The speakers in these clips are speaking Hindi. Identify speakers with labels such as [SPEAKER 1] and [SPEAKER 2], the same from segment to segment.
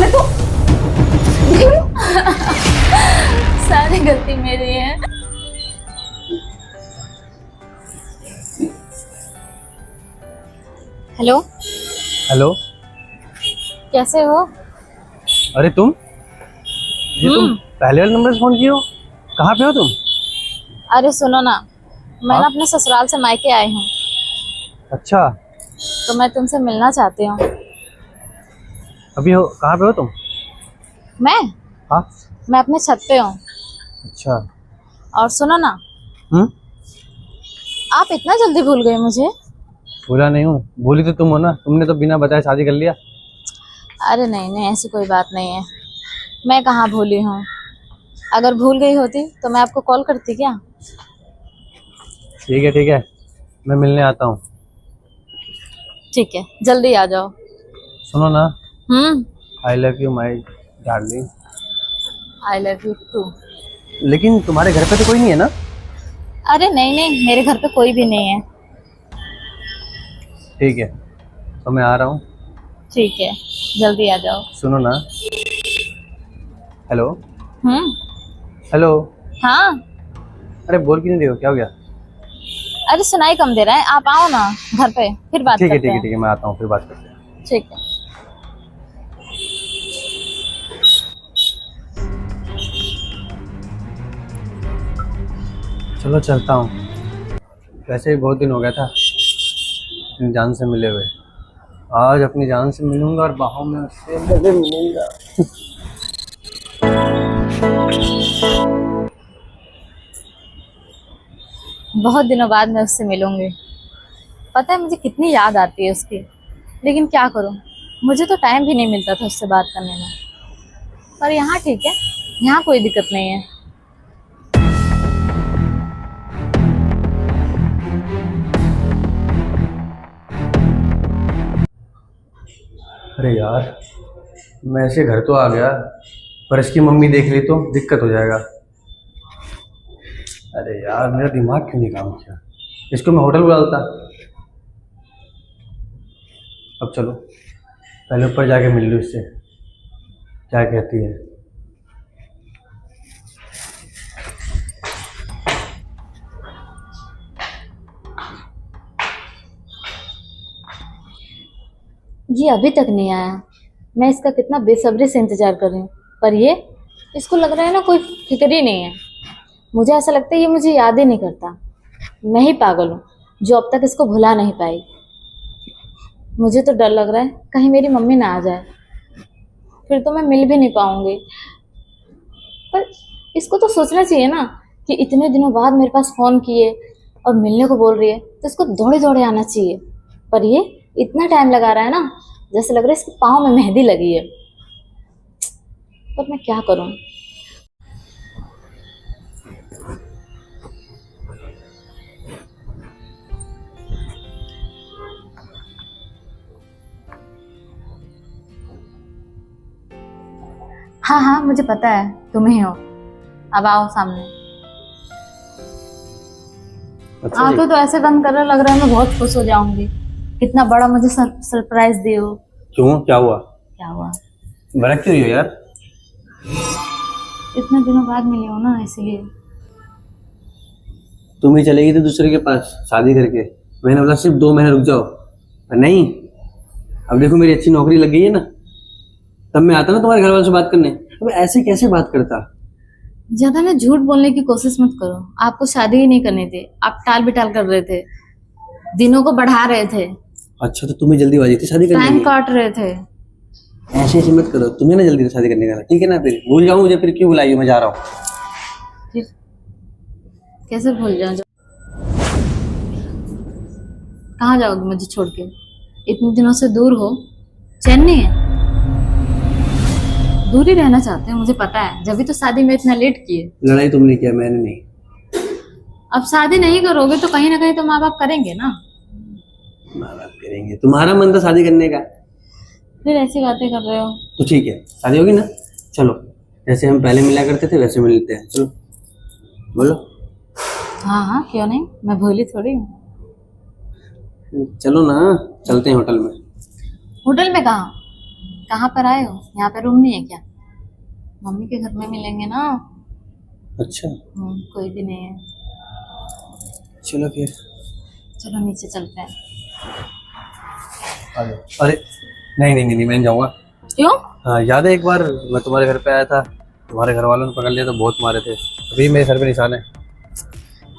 [SPEAKER 1] साले तो
[SPEAKER 2] सारी गलती मेरी है। Hello,
[SPEAKER 3] hello.
[SPEAKER 2] कैसे हो?
[SPEAKER 3] अरे तुम, ये तुम पहले वाले नंबर से फोन किए हो? कहाँ पे हो तुम?
[SPEAKER 2] अरे सुनो ना, मैं ना
[SPEAKER 3] हाँ?
[SPEAKER 2] अपने ससुराल से मायके आई हूँ,
[SPEAKER 3] अच्छा,
[SPEAKER 2] तो मैं तुमसे मिलना चाहती हूँ।
[SPEAKER 3] अभी हो कहाँ पे हो तुम?
[SPEAKER 2] मैं
[SPEAKER 3] हाँ।
[SPEAKER 2] मैं अपने छत पे हूँ।
[SPEAKER 3] अच्छा।
[SPEAKER 2] और सुनो ना,
[SPEAKER 3] हम्म।
[SPEAKER 2] आप इतना जल्दी भूल गए मुझे?
[SPEAKER 3] भूला नहीं हूँ, भूली तो तुम हो ना, तुमने तो बिना बताए शादी कर लिया।
[SPEAKER 2] अरे नहीं नहीं, ऐसी कोई बात नहीं है। मैं कहाँ भूली हूँ, अगर भूल गई होती तो मैं आपको कॉल करती क्या?
[SPEAKER 3] ठीक है, मैं मिलने आता हूँ।
[SPEAKER 2] ठीक है, जल्दी आ जाओ।
[SPEAKER 3] सुनो ना,
[SPEAKER 2] हम्म।
[SPEAKER 3] I love you my darling.
[SPEAKER 2] I love you too.
[SPEAKER 3] लेकिन तुम्हारे घर पे तो कोई नहीं है ना?
[SPEAKER 2] अरे नहीं नहीं, मेरे घर पे कोई भी नहीं है।
[SPEAKER 3] ठीक है, तो मैं आ रहा हूँ।
[SPEAKER 2] ठीक है, जल्दी आ जाओ।
[SPEAKER 3] सुनो ना। हेलो।
[SPEAKER 2] हम्म।
[SPEAKER 3] हेलो।
[SPEAKER 2] हाँ।
[SPEAKER 3] अरे बोल क्यों नहीं रही हो, क्या हो गया?
[SPEAKER 2] अरे सुनाई कम दे रहा है, आप आओ ना घर पे, फिर बात करते हैं।
[SPEAKER 3] ठीक है, मैं आता हूँ, फिर बात करते हैं।
[SPEAKER 2] ठीक है।
[SPEAKER 3] चलो चलता हूँ। वैसे ही बहुत दिन हो गया था अपनी जान से मिले हुए। आज अपनी जान से मिलूंगा और बाहों में उससे गले मिलूंगा।
[SPEAKER 2] बहुत दिनों बाद मैं उससे मिलूंगी। पता है मुझे कितनी याद आती है उसकी, लेकिन क्या करूं, मुझे तो टाइम भी नहीं मिलता था उससे बात करने में। पर यहाँ ठीक है, यहाँ कोई दिक्कत नहीं है।
[SPEAKER 3] अरे यार, मैं ऐसे घर तो आ गया, पर इसकी मम्मी देख ली तो दिक्कत हो जाएगा। अरे यार, मेरा दिमाग क्यों नहीं काम किया, इसको मैं होटल बुला देता। अब चलो पहले ऊपर जाके मिल लूँ इससे, क्या कहती है।
[SPEAKER 2] ये अभी तक नहीं आया, मैं इसका कितना बेसब्री से इंतजार कर रही हूँ, पर ये, इसको लग रहा है ना कोई फिक्र ही नहीं है। मुझे ऐसा लगता है ये मुझे याद ही नहीं करता। मैं ही पागल हूँ जो अब तक इसको भुला नहीं पाई। मुझे तो डर लग रहा है कहीं मेरी मम्मी ना आ जाए, फिर तो मैं मिल भी नहीं पाऊंगी। पर इसको तो सोचना चाहिए ना कि इतने दिनों बाद मेरे पास फ़ोन किए और मिलने को बोल रही है, तो इसको दौड़े दौड़े आना चाहिए। पर ये इतना टाइम लगा रहा है ना, जैसे लग रहा है इसके पाँव में मेहंदी लगी है। पर मैं क्या करूं? हाँ हाँ, मुझे पता है तुम ही हो। अब आओ सामने।
[SPEAKER 3] अच्छा
[SPEAKER 2] आंखें तो ऐसे बंद कर रहे हो, लग रहा है मैं बहुत खुश हो जाऊंगी। कितना बड़ा मुझे सरप्राइज दिए हो।
[SPEAKER 3] क्यों, क्या हुआ?
[SPEAKER 2] क्या हुआ?
[SPEAKER 3] भड़क क्यों रही हो यार?
[SPEAKER 2] इतने दिनों बाद मिली हो ना, इसलिए।
[SPEAKER 3] तुम ही चलेगी थी दूसरे के पास शादी करके, मैंने बोला सिर्फ 2 महीने रुक जाओ, पर नहीं। अब देखो मेरी अच्छी नौकरी लग गई है ना, तब मैं आता ना तुम्हारे घर वालों से बात करने। अब ऐसे कैसे बात करता?
[SPEAKER 2] ज्यादा ना झूठ बोलने की कोशिश मत करो। आपको शादी ही नहीं करनी थी, आप टाल बिटाल कर रहे थे, दिनों को बढ़ा रहे थे,
[SPEAKER 3] अच्छा, तो तुम्हें जल्दीबाजी थी शादी करने
[SPEAKER 2] टाइम
[SPEAKER 3] की?
[SPEAKER 2] काट रहे थे।
[SPEAKER 3] ऐसे ऐसे मत करो, तुम्हें ना जल्दी से शादी करने का था, ठीक है ना? फिर भूल जाऊँ मुझे, फिर क्यों बुलाई हो, मैं जा रहा हूँ।
[SPEAKER 2] फिर कैसे भूल जाऊं? कहाँ जाओगे मुझे छोड़ के? इतने दिनों से दूर हो, चैन नहीं है? दूर ही रहना चाहते हो, मुझे पता है, जब भी तो शादी में इतना लेट किए।
[SPEAKER 3] लड़ाई तुमने किया, मैंने नहीं।
[SPEAKER 2] अब शादी नहीं करोगे तो कहीं ना कहीं तो माँ बाप करेंगे ना।
[SPEAKER 3] माँ बाप करेंगे, तुम्हारा मन था शादी करने का।
[SPEAKER 2] फिर ऐसी बातें कर रहे हो।
[SPEAKER 3] तो ठीक है, शादी होगी ना, चलो जैसे हम पहले मिला करते थे वैसे मिलते हैं, चलो बोलो।
[SPEAKER 2] हाँ हाँ, क्यों नहीं, मैं भूली थोड़ी हूँ।
[SPEAKER 3] चलो ना, चलते हैं होटल में।
[SPEAKER 2] होटल में कहाँ? कहाँ पर आए हो? यहाँ पे रूम नहीं है क्या? मम्मी के घर में मिलेंगे ना।
[SPEAKER 3] अच्छा
[SPEAKER 2] कोई भी नहीं है।
[SPEAKER 3] चलो फिर।
[SPEAKER 2] चलो नीचे चलते हैं।
[SPEAKER 3] आ जाओ। अरे नहीं नहीं नहीं, मैं नहीं जाऊंगा।
[SPEAKER 2] क्यों?
[SPEAKER 3] हाँ, याद है एक बार मैं तुम्हारे घर पे आया था, तुम्हारे घर वालों ने पकड़ लिया तो बहुत मारे थे, अभी मेरे सर पे निशान है।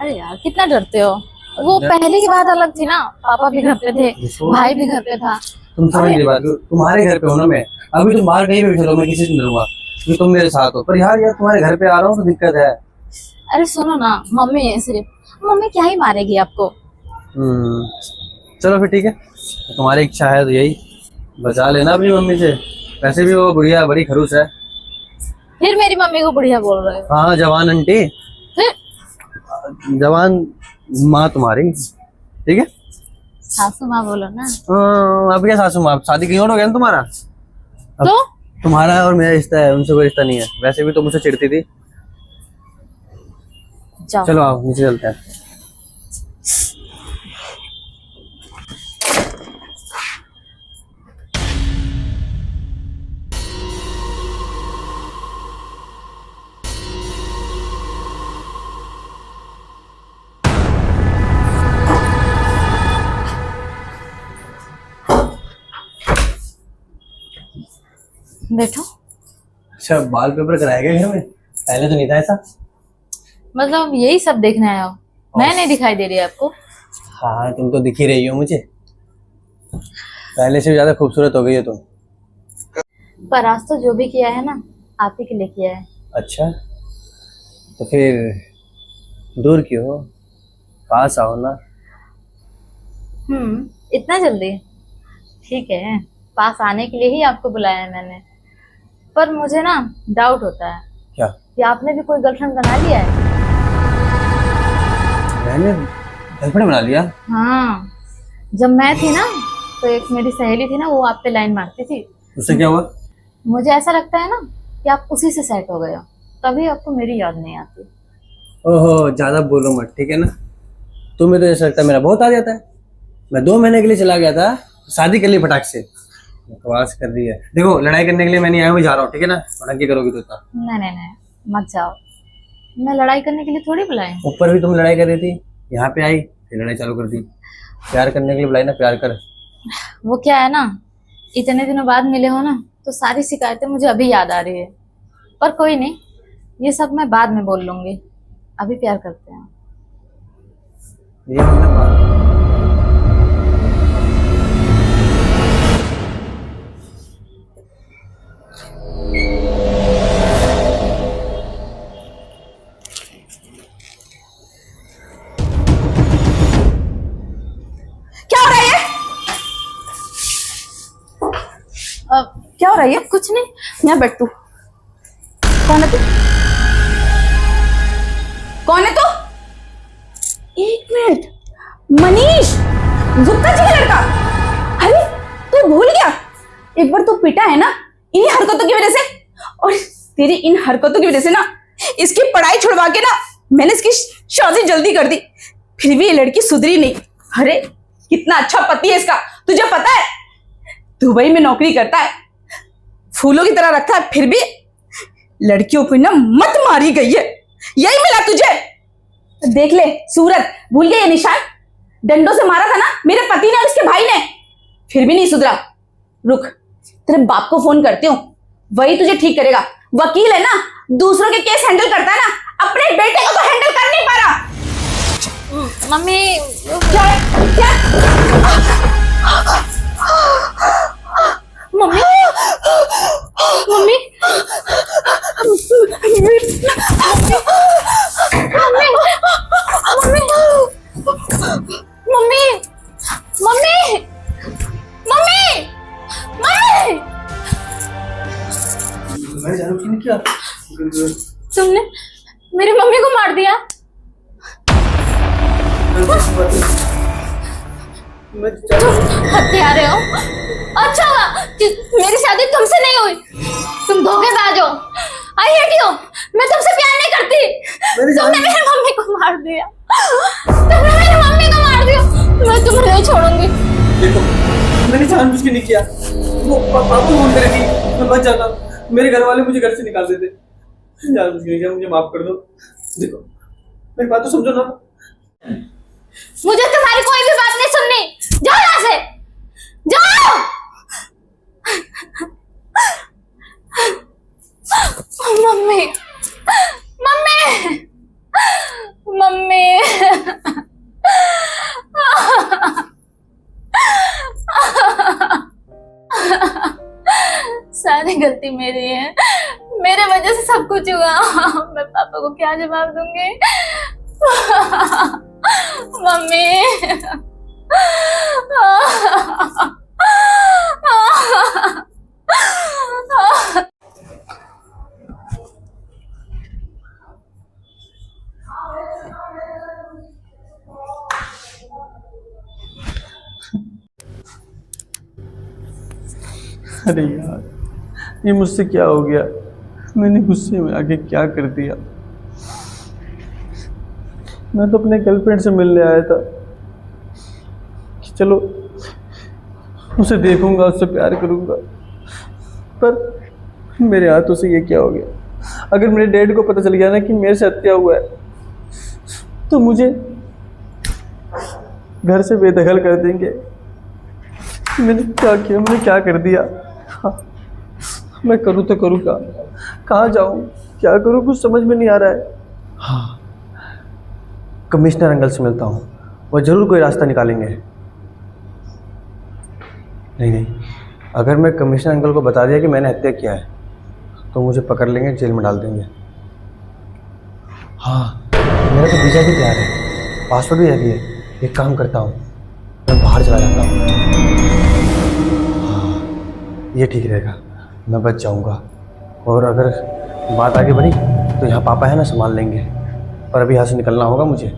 [SPEAKER 2] अरे यार कितना डरते हो। वो पहले की बात अलग थी ना, पापा भी घर पे थे, भाई भी घर पे था।
[SPEAKER 3] तुम समझ नहीं बात, तुम्हारे घर पे हो ना मैं, अभी तुम बाहर कहीं भी चलो मैं किसी से मिलूंगा क्योंकि तुम मेरे साथ हो, पर यार तुम्हारे घर पे आ रहा हूँ तो दिक्कत है।
[SPEAKER 2] अरे सुनो ना, मम्मी है सिर्फ, मम्मी क्या ही मारेगी आपको।
[SPEAKER 3] चलो फिर ठीक है, तुम्हारी इच्छा है तो यही, बचा लेना अपनी मम्मी से। वैसे भी वो बुढ़िया बड़ी खड़ूस है।
[SPEAKER 2] फिर मेरी मम्मी को बुढ़िया बोल रहे हो?
[SPEAKER 3] हाँ जवान आंटी, जवान माँ तुम्हारी, ठीक है।
[SPEAKER 2] सासू माँ बोलो ना।
[SPEAKER 3] अब क्या सासू माँ, शादी कहीं और हो गया ना तुम्हारा। अब
[SPEAKER 2] तो
[SPEAKER 3] तुम्हारा और मेरा रिश्ता है, उनसे कोई रिश्ता नहीं है। वैसे भी तो मुझसे चिढ़ती थी।
[SPEAKER 2] जाओ।
[SPEAKER 3] चलो आओ नीचे चलते हैं।
[SPEAKER 2] बैठो।
[SPEAKER 3] अच्छा बाल पेपर कराया गया घर में, पहले तो नहीं था ऐसा।
[SPEAKER 2] मतलब यही सब देखने आए हो? मैं नहीं दिखाई दे रही आपको?
[SPEAKER 3] हाँ तुम तो दिख ही रही हो मुझे, पहले से ज्यादा खूबसूरत हो गई है तुम।
[SPEAKER 2] पर आज तो जो भी किया है ना, आप ही के लिए किया है।
[SPEAKER 3] अच्छा तो फिर दूर क्यों हो, पास आओ ना।
[SPEAKER 2] इतना जल्दी? ठीक है, पास आने के लिए ही आपको बुलाया है मैंने। पर मुझे ना डाउट होता है।
[SPEAKER 3] क्या?
[SPEAKER 2] कि आपने भी कोई गर्लफ्रेंड बना लिया है?
[SPEAKER 3] मैंने गर्लफ्रेंड बना लिया?
[SPEAKER 2] हाँ, जब मैं थी ना तो एक मेरी सहेली थी ना, वो आप पे लाइन मारती थी।
[SPEAKER 3] उससे क्या हुआ?
[SPEAKER 2] मुझे ऐसा लगता है ना कि आप उसी से सेट हो गए हो, तभी आपको मेरी याद नहीं आती।
[SPEAKER 3] ओहो ज्यादा बोलो मत, ठीक है ना। तुम्हें तो ऐसा लगता है मेरा बहुत आ जाता है। मैं 2 महीने के लिए चला गया था, शादी कर ली फटाक से। बकवास कर रही है। देखो लड़ाई करने के लिए मैं नहीं आया, मैं जा रहा हूँ, ठीक है ना। नौटंकी करोगी तो इतना।
[SPEAKER 2] नहीं नहीं नहीं, मत जाओ। मैं लड़ाई करने के लिए थोड़ी बुलाई।
[SPEAKER 3] ऊपर भी तुम लड़ाई कर रही थी, यहाँ पे आई फिर लड़ाई चालू कर दी। प्यार करने के लिए बुलाई ना, प्यार कर।
[SPEAKER 2] वो क्या है ना, इतने दिनों बाद मिले हो ना तो सारी शिकायतें मुझे अभी याद आ रही है। पर कोई नहीं, ये सब मैं बाद में बोल लूंगी, अभी प्यार करते हैं।
[SPEAKER 3] ये मतलब बात।
[SPEAKER 2] क्या हो रहा है? कुछ नहीं, यहाँ बैठ तू। कौन है तू?
[SPEAKER 1] कौन है तू? एक मिनट, मनीष, गुप्ता जी का लड़का। अरे तू भूल गया, एक बार तू पिटा है ना इन्हीं हरकतों की वजह से, और तेरी इन हरकतों की वजह से ना इसकी पढ़ाई छुड़वा के ना मैंने इसकी शादी जल्दी कर दी, फिर भी ये लड़की सुधरी नहीं। अरे कितना अच्छा पति है इसका, तुझे पता है? दुबई में नौकरी करता है, फूलों की तरह रखता है, फिर भी लड़कियों को ना मत मारी गई है। यही मिला तुझे? देख ले सूरत, भूल गया ये निशान? डंडों से मारा था ना मेरे पति ने और उसके भाई ने, फिर भी नहीं सुधरा। रुक, तेरे बाप को फोन करती हूँ, वही तुझे ठीक करेगा। वकील है ना, दूसरों के केस हैंडल करता है ना, अपने बेटे को तो हैंडल कर नहीं पा रहा।
[SPEAKER 2] मम्मी
[SPEAKER 1] क्या क्या?
[SPEAKER 2] Mummy mummy mummy mummy mummy mummy
[SPEAKER 3] मैं जानू कि नहीं क्या
[SPEAKER 2] तुमने मेरी मम्मी को मार दिया? हत्यारे हो? अच्छा कि मेरी शादी तुमसे नहीं हुई, तुम धोखेबाज हो। आई हेट यू, मैं तुमसे प्यार नहीं करती। तुमने मेरी मम्मी को मार दिया, तुमने मेरी मम्मी को मार दिया, मैं तुम्हें नहीं छोड़ूंगी।
[SPEAKER 3] देखो मैंने जानबूझ के नहीं किया। वो पापा फोन करे थी, मैं बच जाता। मेरे घर वाले मुझे घर से निकाल देते। जानबूझ के नहीं किया, मुझे माफ कर दो। देखो मेरी बात तो समझो ना।
[SPEAKER 2] मुझे तुम्हारी कोई भी बात नहीं सुननी, जाओ यहाँ से, जाओ। Mummy, mummy, mummy. सारी गलती मेरी है, मेरे वजह से सब कुछ हुआ। मैं पापा को क्या जवाब दूंगी? मम्मी।
[SPEAKER 3] अरे यार, ये मुझसे क्या हो गया? मैंने गुस्से में आके क्या कर दिया? मैं तो अपने गर्लफ्रेंड से मिलने आया था कि चलो उसे देखूंगा, उससे प्यार करूंगा, पर मेरे हाथों से ये क्या हो गया? अगर मेरे डैड को पता चल गया ना कि मेरे से हत्या हुआ है तो मुझे घर से बेदखल कर देंगे। मैंने क्या किया? मैंने क्या कर दिया? हाँ, मैं करूँ तो करूँ क्या? कहाँ जाऊँ? क्या करूँ? कुछ समझ में नहीं आ रहा है। हाँ, कमिश्नर अंकल से मिलता हूँ, वो ज़रूर कोई रास्ता निकालेंगे। नहीं, अगर मैं कमिश्नर अंकल को बता दिया कि मैंने हत्या किया है तो मुझे पकड़ लेंगे, जेल में डाल देंगे। हाँ, मेरा तो वीज़ा भी तैयार है, पासपोर्ट भी रेडी है। एक काम करता हूँ, मैं बाहर चला जाता हूँ। हाँ, ये ठीक रहेगा, मैं बच जाऊँगा। और अगर बात आगे बढ़ी तो यहाँ पापा है ना, संभाल लेंगे। पर अभी यहाँ से निकलना होगा मुझे।